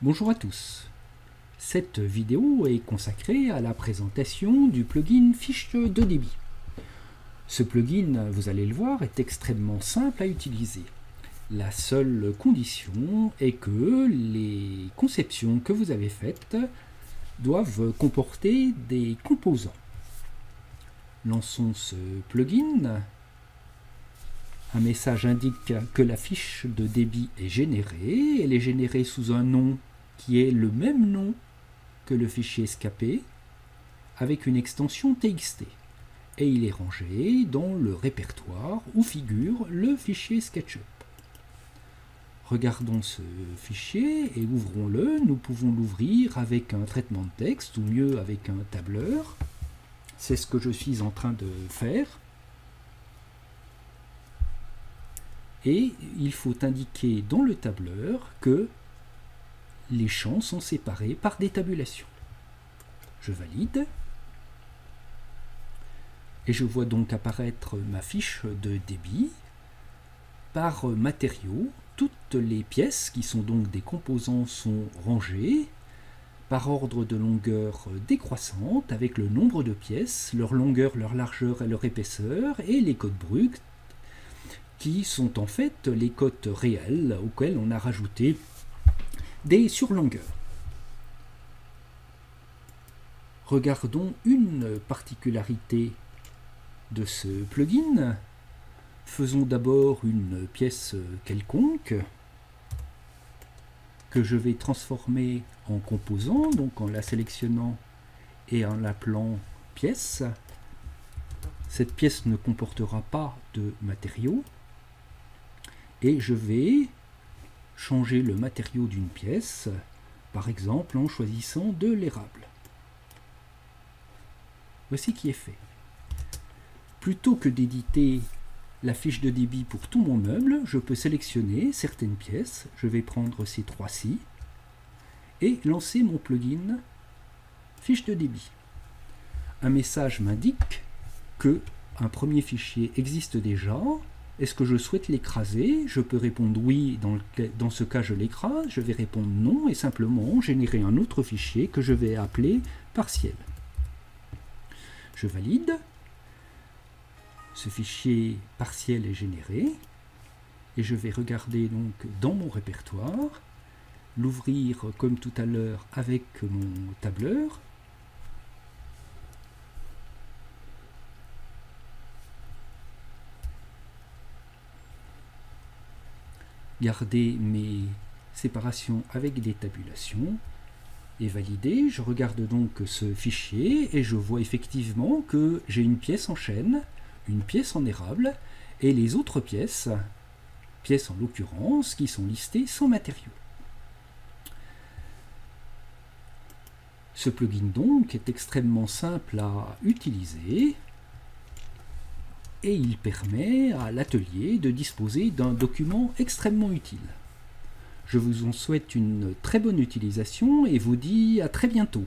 Bonjour à tous. Cette vidéo est consacrée à la présentation du plugin Fiche de débit. Ce plugin, vous allez le voir, est extrêmement simple à utiliser. La seule condition est que les conceptions que vous avez faites doivent comporter des composants. Lançons ce plugin. Un message indique que la fiche de débit est générée. Elle est générée sous un nom qui est le même nom que le fichier escapé, avec une extension TXT. Et il est rangé dans le répertoire où figure le fichier SketchUp. Regardons ce fichier et ouvrons-le. Nous pouvons l'ouvrir avec un traitement de texte ou mieux avec un tableur. C'est ce que je suis en train de faire. Et il faut indiquer dans le tableur que les champs sont séparés par des tabulations. Je valide. Et je vois donc apparaître ma fiche de débit. Par matériaux, toutes les pièces qui sont donc des composants sont rangées par ordre de longueur décroissante avec le nombre de pièces, leur longueur, leur largeur et leur épaisseur et les codes bruts qui sont en fait les cotes réelles auxquelles on a rajouté des surlongueurs. Regardons une particularité de ce plugin. Faisons d'abord une pièce quelconque que je vais transformer en composant, donc en la sélectionnant et en l'appelant pièce. Cette pièce ne comportera pas de matériaux. Et je vais changer le matériau d'une pièce, par exemple en choisissant de l'érable. Voici qui est fait. Plutôt que d'éditer la fiche de débit pour tout mon meuble, je peux sélectionner certaines pièces. Je vais prendre ces trois-ci et lancer mon plugin fiche de débit. Un message m'indique que un premier fichier existe déjà. Est-ce que je souhaite l'écraser? Je peux répondre oui, dans ce cas je l'écrase. Je vais répondre non et simplement générer un autre fichier que je vais appeler partiel. Je valide. Ce fichier partiel est généré. Et je vais regarder donc dans mon répertoire, l'ouvrir comme tout à l'heure avec mon tableur. Garder mes séparations avec des tabulations et valider. Je regarde donc ce fichier et je vois effectivement que j'ai une pièce en chaîne, une pièce en érable et les autres pièces en l'occurrence, qui sont listées sans matériaux. Ce plugin donc est extrêmement simple à utiliser. Et il permet à l'atelier de disposer d'un document extrêmement utile. Je vous en souhaite une très bonne utilisation et vous dis à très bientôt.